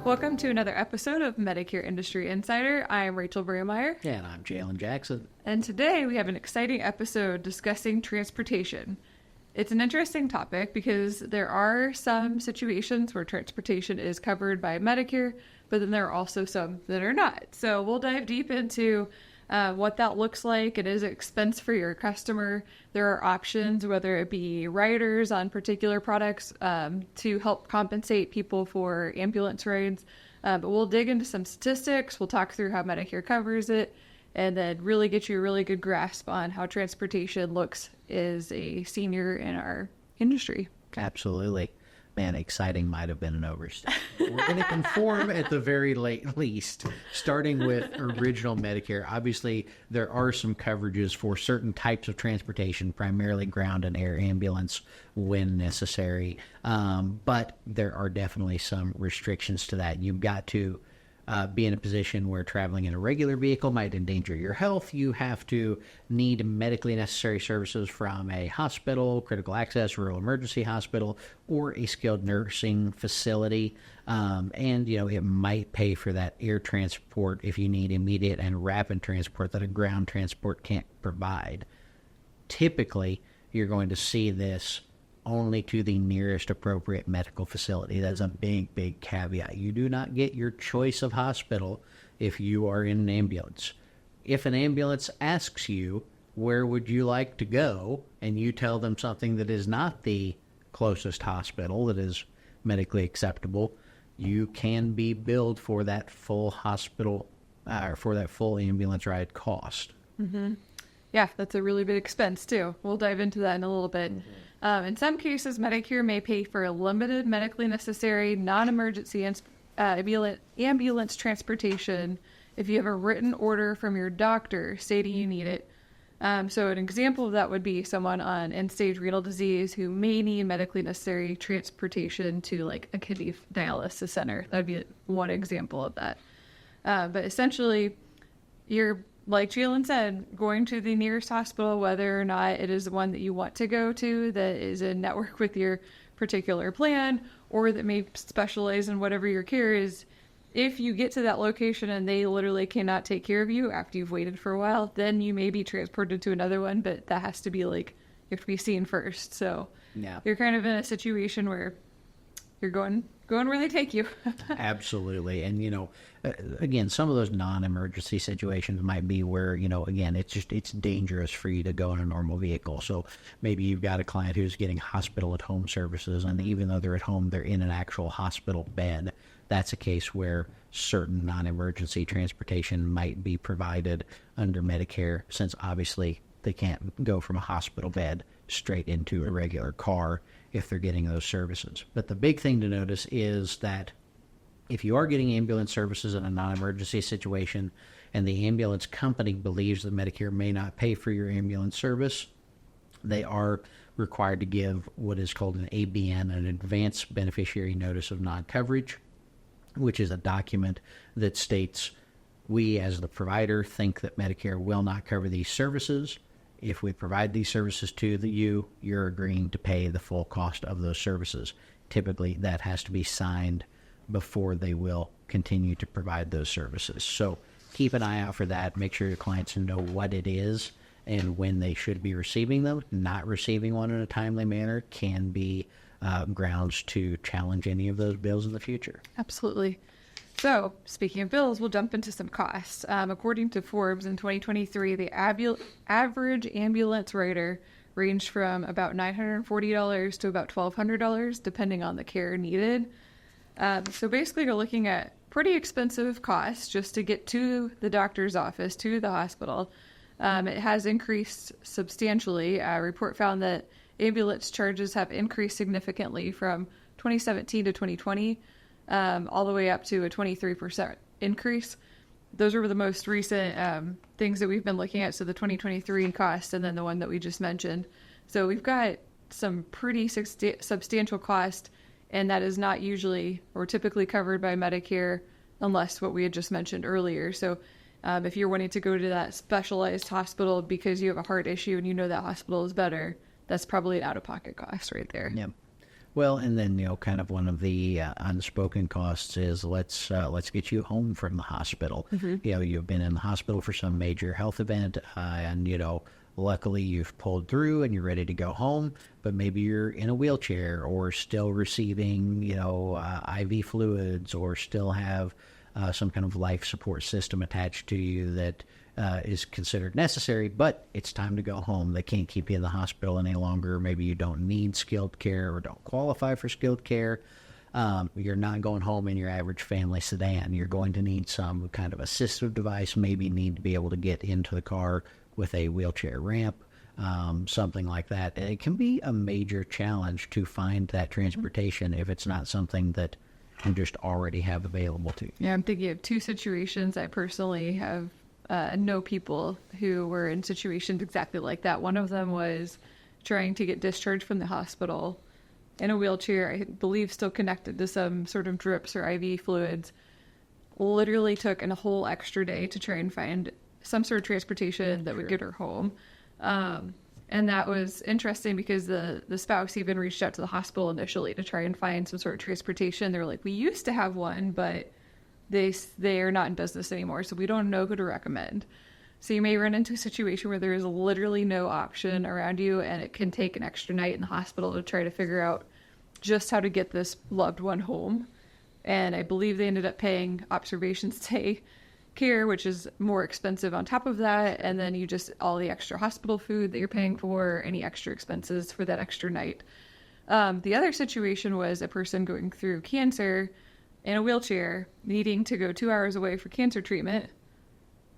Welcome to another episode of Medicare Industry Insider. I am Rachel Bremeyer. And I'm Jalen Jackson. And today we have an exciting episode discussing transportation. It's an interesting topic because there are some situations where transportation is covered by Medicare, but then there are also some that are not. So we'll dive deep into what that looks like. It is an expense for your customer. There are options, whether it be riders on particular products to help compensate people for ambulance rides. But we'll dig into some statistics. We'll talk through how Medicare covers it, and then really get you a really good grasp on how transportation looks as a senior in our industry. Absolutely. Man, exciting might have been an overstatement. We're going to conform at the very least, starting with original Medicare. Obviously, there are some coverages for certain types of transportation, primarily ground and air ambulance when necessary. But there are definitely some restrictions to that. You've got to be in a position where traveling in a regular vehicle might endanger your health. You have to need medically necessary services from a hospital, critical access, rural emergency hospital, or a skilled nursing facility. And, it might pay for that air transport if you need immediate and rapid transport that a ground transport can't provide. Typically, you're going to see this only to the nearest appropriate medical facility. That's a big, big caveat. You do not get your choice of hospital if you are in an ambulance. If an ambulance asks you, where would you like to go, and you tell them something that is not the closest hospital that is medically acceptable, you can be billed for that full hospital, or for that full ambulance ride cost. Mm-hmm. Yeah, that's a really big expense too. We'll dive into that in a little bit. In some cases, Medicare may pay for limited medically necessary, non-emergency ambulance transportation if you have a written order from your doctor stating you need it. So an example of that would be someone on end-stage renal disease who may need medically necessary transportation to like a kidney dialysis center. That would be one example of that. But essentially, you're, like Jalen said, going to the nearest hospital, whether or not it is the one that you want to go to that is in network with your particular plan, or that may specialize in whatever your care is. If you get to that location and they literally cannot take care of you after you've waited for a while, then you may be transported to another one, but that has to be you have to be seen first. So yeah, you're kind of in a situation where you're going where they take you. Absolutely. And, again, some of those non-emergency situations might be where, again, it's dangerous for you to go in a normal vehicle. So maybe you've got a client who's getting hospital at home services, and even though they're at home, they're in an actual hospital bed. That's a case where certain non-emergency transportation might be provided under Medicare, since obviously they can't go from a hospital bed straight into a regular car if they're getting those services. But the big thing to notice is that if you are getting ambulance services in a non-emergency situation and the ambulance company believes that Medicare may not pay for your ambulance service, they are required to give what is called an ABN, an Advance Beneficiary Notice of Non-Coverage, which is a document that states, we as the provider think that Medicare will not cover these services. If we provide these services to you, you're agreeing to pay the full cost of those services. Typically, that has to be signed before they will continue to provide those services. So keep an eye out for that. Make sure your clients know what it is and when they should be receiving them. Not receiving one in a timely manner can be grounds to challenge any of those bills in the future. Absolutely. So, speaking of bills, we'll jump into some costs. According to Forbes, in 2023, the average ambulance rider ranged from about $940 to about $1,200, depending on the care needed. So basically, you're looking at pretty expensive costs just to get to the doctor's office, to the hospital. It has increased substantially. A report found that ambulance charges have increased significantly from 2017 to 2020. All the way up to a 23% increase. Those are the most recent things that we've been looking at. So the 2023 cost and then the one that we just mentioned. So we've got some pretty substantial cost, and that is not usually or typically covered by Medicare unless what we had just mentioned earlier. So if you're wanting to go to that specialized hospital because you have a heart issue and you know that hospital is better, that's probably an out-of-pocket cost right there. Yeah. Well, and then kind of one of the unspoken costs is let's get you home from the hospital. You've been in the hospital for some major health event, and luckily you've pulled through and you're ready to go home, but maybe you're in a wheelchair or still receiving IV fluids, or still have some kind of life support system attached to you that is considered necessary, but it's time to go home. They can't keep you in the hospital any longer. Maybe you don't need skilled care or don't qualify for skilled care. You're not going home in your average family sedan. You're going to need some kind of assistive device, maybe need to be able to get into the car with a wheelchair ramp, something like that. And it can be a major challenge to find that transportation if it's not something that you just already have available to you. Yeah, I'm thinking of two situations. I personally have know people who were in situations exactly like that. One of them was trying to get discharged from the hospital in a wheelchair, I believe still connected to some sort of drips or IV fluids. Literally took a whole extra day to try and find some sort of transportation that would get her home. And that was interesting because the spouse even reached out to the hospital initially to try and find some sort of transportation. They were like, we used to have one, but they are not in business anymore, so we don't know who to recommend. So you may run into a situation where there is literally no option around you, and it can take an extra night in the hospital to try to figure out just how to get this loved one home. And I believe they ended up paying observation stay care, which is more expensive on top of that, and then you just all the extra hospital food that you're paying for, any extra expenses for that extra night. The other situation was a person going through cancer in a wheelchair, needing to go 2 hours away for cancer treatment.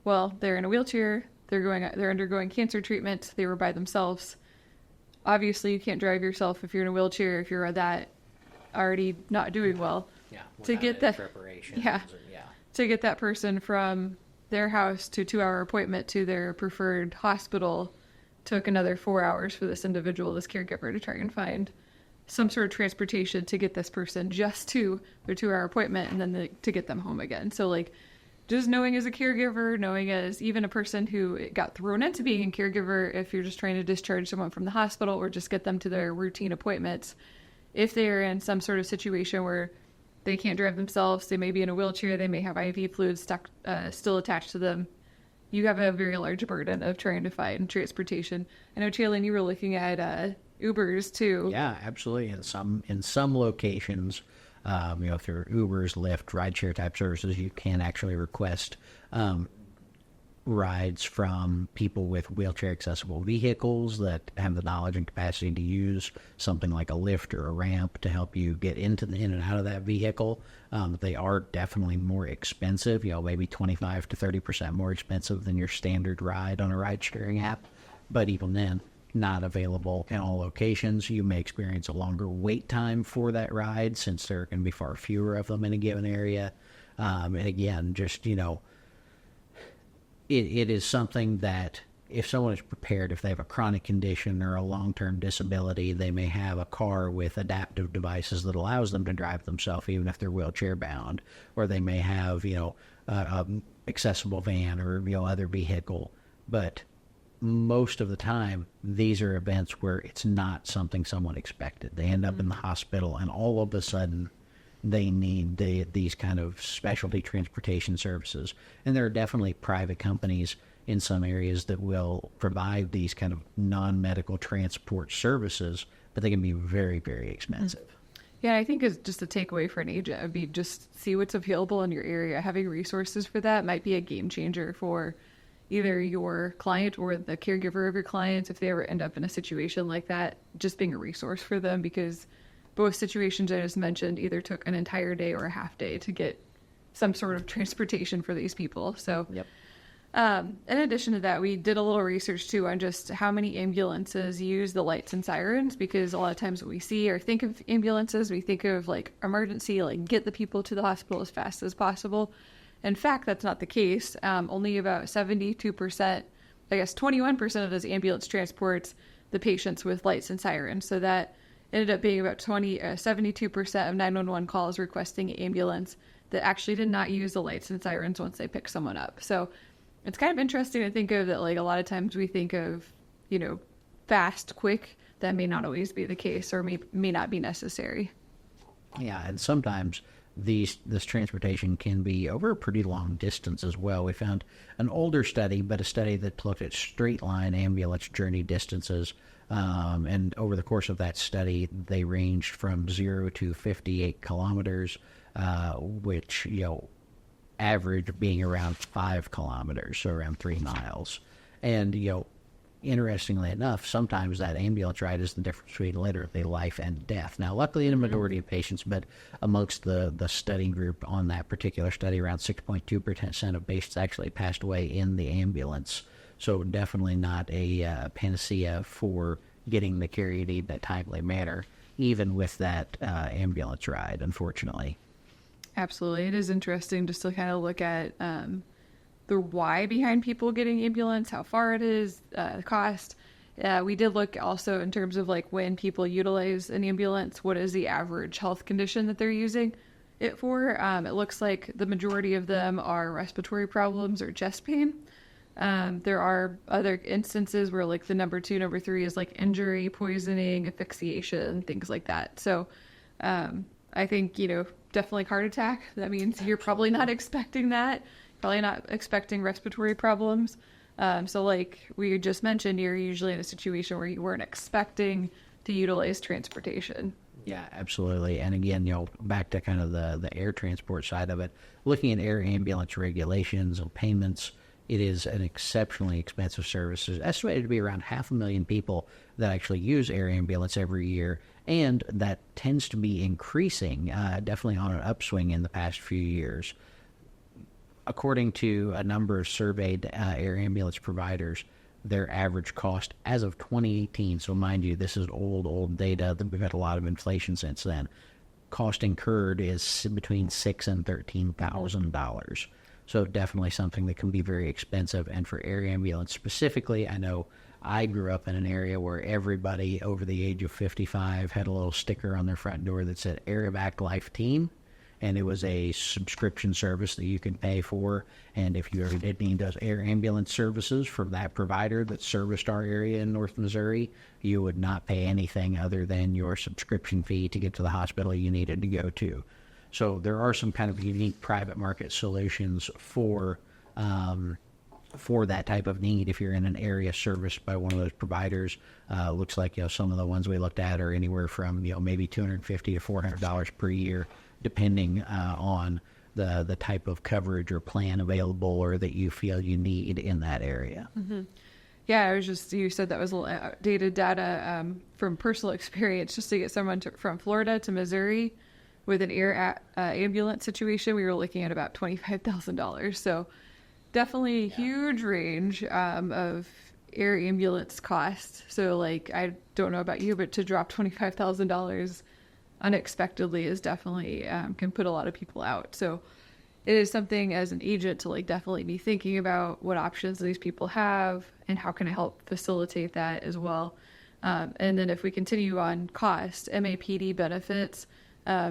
Well, they're in a wheelchair, they're undergoing cancer treatment, they were by themselves. Obviously, you can't drive yourself if you're in a wheelchair, if you're that already not doing well. Yeah, to get that preparation. Yeah. To get that person from their house to 2-hour appointment to their preferred hospital took another 4 hours for this individual, this caregiver, to try and find some sort of transportation to get this person just to their 2-hour appointment and then to get them home again. So just knowing as a caregiver, knowing as even a person who got thrown into being a caregiver, if you're just trying to discharge someone from the hospital or just get them to their routine appointments, if they're in some sort of situation where they can't drive themselves, they may be in a wheelchair, they may have IV fluids still attached to them, you have a very large burden of trying to find transportation. I know, Chalene, you were looking at Ubers too. Yeah, absolutely. In some locations, through Ubers, Lyft, rideshare type services, you can actually request rides from people with wheelchair accessible vehicles that have the knowledge and capacity to use something like a lift or a ramp to help you get in and out of that vehicle. They are definitely more expensive, maybe 25 to 30% more expensive than your standard ride on a ride sharing app. But even then, not available in all locations. You may experience a longer wait time for that ride since there can be far fewer of them in a given area. And again, just, it is something that if someone is prepared, if they have a chronic condition or a long-term disability, they may have a car with adaptive devices that allows them to drive themselves even if they're wheelchair bound, or they may have, accessible van or, other vehicle. But most of the time, these are events where it's not something someone expected. They end up in the hospital, and all of a sudden, they need these kind of specialty transportation services. And there are definitely private companies in some areas that will provide these kind of non-medical transport services, but they can be very, very expensive. Yeah, I think it's just a takeaway for an agent would be just see what's available in your area. Having resources for that might be a game changer for either your client or the caregiver of your client if they ever end up in a situation like that, just being a resource for them, because both situations I just mentioned either took an entire day or a half day to get some sort of transportation for these people. So Yep. In addition to that, we did a little research too on just how many ambulances use the lights and sirens, because a lot of times what we see or think of ambulances, we think of emergency, get the people to the hospital as fast as possible. In fact, that's not the case. Only about 72%, 21% of those ambulance transports the patients with lights and sirens. So that ended up being about 72% of 911 calls requesting an ambulance that actually did not use the lights and sirens once they pick someone up. So it's kind of interesting to think of that, a lot of times we think of, fast, quick that may not always be the case or may not be necessary. Yeah, and sometimes this transportation can be over a pretty long distance as well. We found an older study, but a study that looked at straight line ambulance journey distances. And over the course of that study, they ranged from 0 to 58 kilometers, which, average being around 5 kilometers, so around 3 miles. And, interestingly enough, sometimes that ambulance ride is the difference between literally life and death. Now, luckily in a majority of patients, but amongst the study group on that particular study, around 6.2% of patients actually passed away in the ambulance. So definitely not a panacea for getting the care you need in that timely manner, even with that ambulance ride, unfortunately. Absolutely. It is interesting just to kind of look at the why behind people getting ambulance, how far it is, the cost. We did look also in terms of like when people utilize an ambulance, what is the average health condition that they're using it for? It looks like the majority of them are respiratory problems or chest pain. There are other instances where like the number 2, number 3 is like injury, poisoning, asphyxiation, things like that. So I think, definitely heart attack. That means you're probably not expecting that. Probably not expecting respiratory problems. So like we just mentioned, you're usually in a situation where you weren't expecting to utilize transportation. Yeah, absolutely. And again, back to kind of the air transport side of it, looking at air ambulance regulations and payments, it is an exceptionally expensive service. It's estimated to be around 500,000 people that actually use air ambulance every year, and that tends to be increasing, definitely on an upswing in the past few years. According to a number of surveyed air ambulance providers, their average cost as of 2018, so mind you, this is old data, we've had a lot of inflation since then, cost incurred is between $6,000 and $13,000. So definitely something that can be very expensive. And for air ambulance specifically, I know I grew up in an area where everybody over the age of 55 had a little sticker on their front door that said Air Evac Life Team. And it was a subscription service that you can pay for. And if you ever did need those air ambulance services from that provider that serviced our area in North Missouri, you would not pay anything other than your subscription fee to get to the hospital you needed to go to. So there are some kind of unique private market solutions for that type of need if you're in an area serviced by one of those providers. Looks like some of the ones we looked at are anywhere from maybe $250 to $400 per year, depending on the type of coverage or plan available or that you feel you need in that area. Mm-hmm. Yeah, you said that was a little outdated data from personal experience. Just to get someone from Florida to Missouri with an air ambulance situation, we were looking at about $25,000. So definitely a huge range of air ambulance costs. So like, I don't know about you, but to drop $25,000 unexpectedly is definitely can put a lot of people out. So it is something as an agent to like definitely be thinking about what options these people have and how can I help facilitate that as well. And then if we continue on cost, MAPD benefits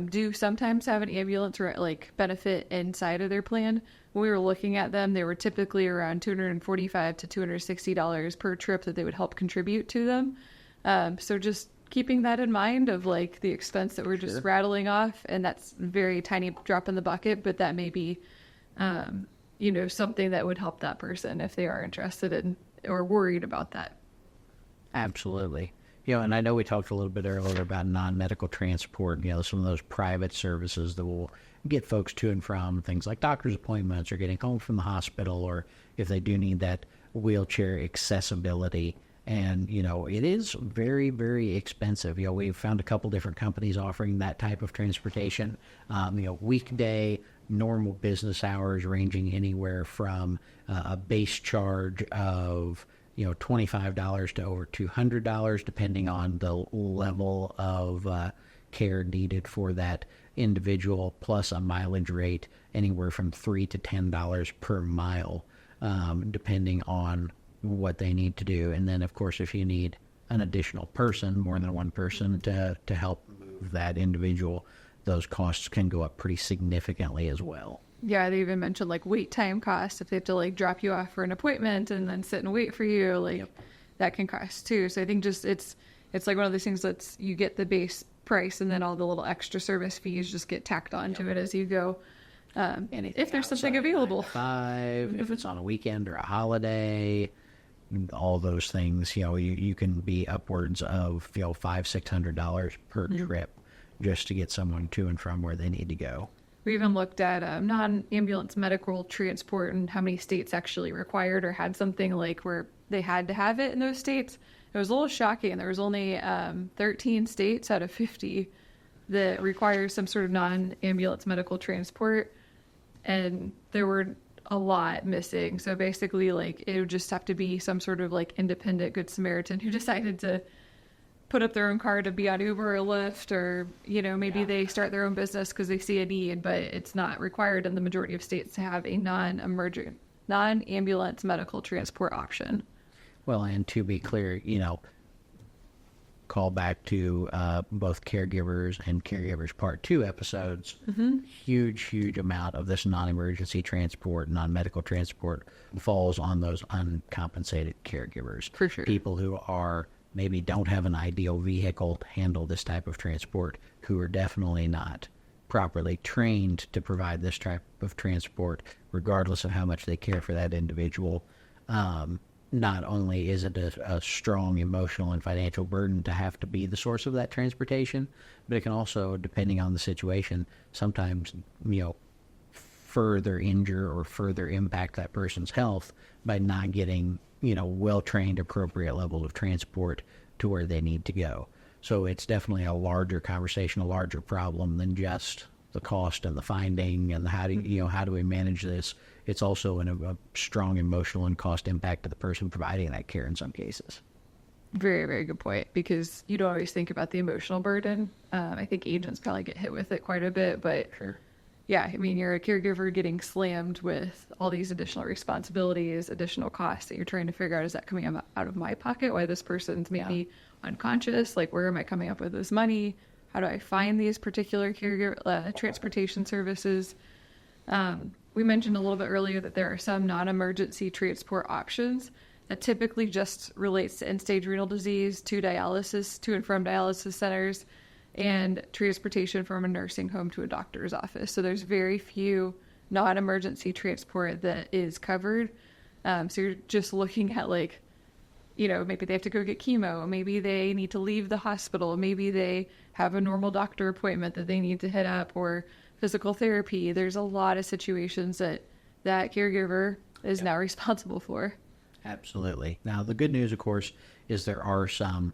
do sometimes have an ambulance like benefit inside of their plan. When we were looking at them, they were typically around $245 to $260 per trip that they would help contribute to them. So just keeping that in mind of like the expense that we're just rattling off, and that's a very tiny drop in the bucket, but that may be, something that would help that person if they are interested in or worried about that. Absolutely. And I know we talked a little bit earlier about non-medical transport, some of those private services that will get folks to and from things like doctor's appointments or getting home from the hospital, or if they do need that wheelchair accessibility. And, it is very, very expensive. We've found a couple different companies offering that type of transportation, weekday, normal business hours ranging anywhere from a base charge of $25 to over $200, depending on the level of care needed for that individual, plus a mileage rate anywhere from $3 to $10 per mile, depending on what they need to do. And then, of course, if you need an additional person, more than one person, to help move that individual, those costs can go up pretty significantly as well. Yeah, they even mentioned like wait time costs. If they have to like drop you off for an appointment and then sit and wait for you, that can cost too. So I think just it's it's like one of those things that's you get the base price and then all the little extra service fees just get tacked onto it as you go. If there's something available. 5, if it's on a weekend or a holiday, all those things, you can be upwards of, $500-$600 per trip just to get someone to and from where they need to go. We even looked at non-ambulance medical transport and how many states actually required or had something like where they had to have it in those states. It was a little shocking. There was only 13 states out of 50 that require some sort of non-ambulance medical transport, and there were a lot missing. So basically, like, it would just have to be some sort of like independent Good Samaritan who decided to put up their own car to be on Uber or Lyft, or maybe they start their own business because they see a need, but it's not required in the majority of states to have a non-ambulance medical transport option. Well, and to be clear, call back to both Caregivers and Caregivers Part 2 episodes. Huge amount of this non-emergency transport, non-medical transport falls on those uncompensated caregivers. For sure. People who maybe don't have an ideal vehicle to handle this type of transport, who are definitely not properly trained to provide this type of transport, regardless of how much they care for that individual. Not only is it a strong emotional and financial burden to have to be the source of that transportation, but it can also, depending on the situation, sometimes, further injure or further impact that person's health by not getting, well-trained, appropriate levels of transport to where they need to go. So it's definitely a larger conversation, a larger problem than just the cost and the finding and how do we manage this. It's also a strong emotional and cost impact to the person providing that care in some cases. Very, very good point, because you don't always think about the emotional burden. I think agents probably get hit with it quite a bit, but Sure. Yeah, I mean, you're a caregiver getting slammed with all these additional responsibilities, additional costs that you're trying to figure out, is that coming out of my pocket? Why this person's maybe unconscious? Like, where am I coming up with this money? How do I find these particular caregiver transportation services? We mentioned a little bit earlier that there are some non-emergency transport options that typically just relates to end-stage renal disease, to dialysis, to and from dialysis centers, and transportation from a nursing home to a doctor's office. So there's very few non-emergency transport that is covered. So you're just looking at maybe they have to go get chemo. Maybe they need to leave the hospital. Maybe they have a normal doctor appointment that they need to hit up, or physical therapy. There's a lot of situations that caregiver is now responsible for. Absolutely. Now, the good news, of course, is there are some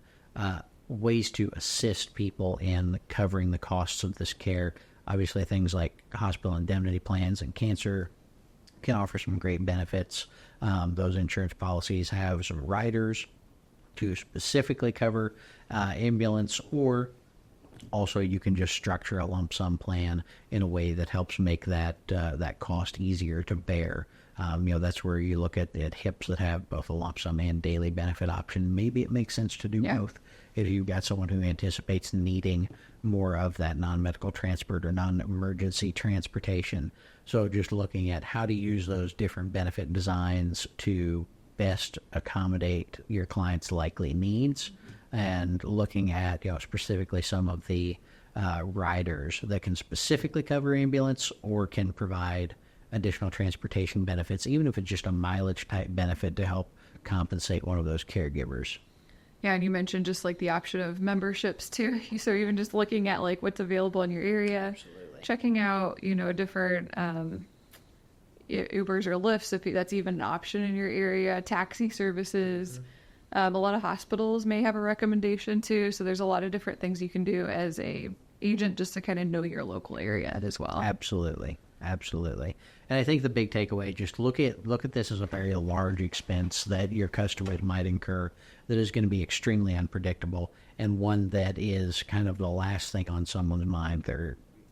ways to assist people in covering the costs of this care. Obviously, things like hospital indemnity plans and cancer can offer some great benefits. Those insurance policies have some riders to specifically cover ambulance, or also you can just structure a lump sum plan in a way that helps make that cost easier to bear. That's where you look at HIPs that have both a lump sum and daily benefit option. Maybe it makes sense to do both if you've got someone who anticipates needing more of that non-medical transport or non-emergency transportation. So just looking at how to use those different benefit designs to best accommodate your client's likely needs, and looking at specifically some of the riders that can specifically cover ambulance or can provide additional transportation benefits, even if it's just a mileage type benefit to help compensate one of those caregivers. Yeah, and you mentioned just the option of memberships too. So even just looking at what's available in your area, Absolutely. Checking out different Ubers or Lyfts, if that's even an option in your area, taxi services. A lot of hospitals may have a recommendation too. So there's a lot of different things you can do as a agent just to kind of know your local area as well. Absolutely. And I think the big takeaway, just look at this as a very large expense that your customers might incur that is going to be extremely unpredictable, and one that is kind of the last thing on someone's mind.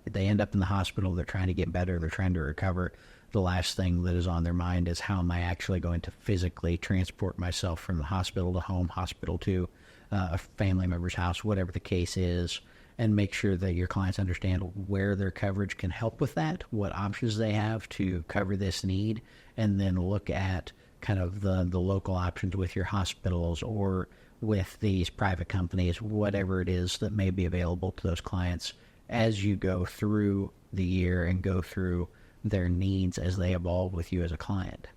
They end up in the hospital, they're trying to get better, they're trying to recover. The last thing that is on their mind is, how am I actually going to physically transport myself from the hospital to home, hospital to a family member's house, whatever the case is, and make sure that your clients understand where their coverage can help with that, what options they have to cover this need, and then look at kind of the local options with your hospitals or with these private companies, whatever it is that may be available to those clients as you go through the year and go through their needs as they evolve with you as a client.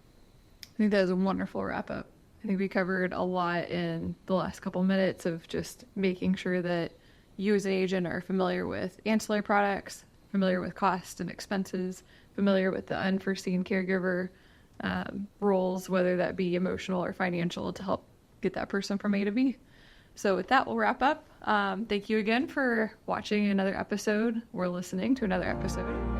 I think that is a wonderful wrap up. I think we covered a lot in the last couple minutes of just making sure that you as an agent are familiar with ancillary products, familiar with costs and expenses, familiar with the unforeseen caregiver roles, whether that be emotional or financial, to help get that person from A to B. So with that, we'll wrap up. Thank you again for watching another episode or listening to another episode.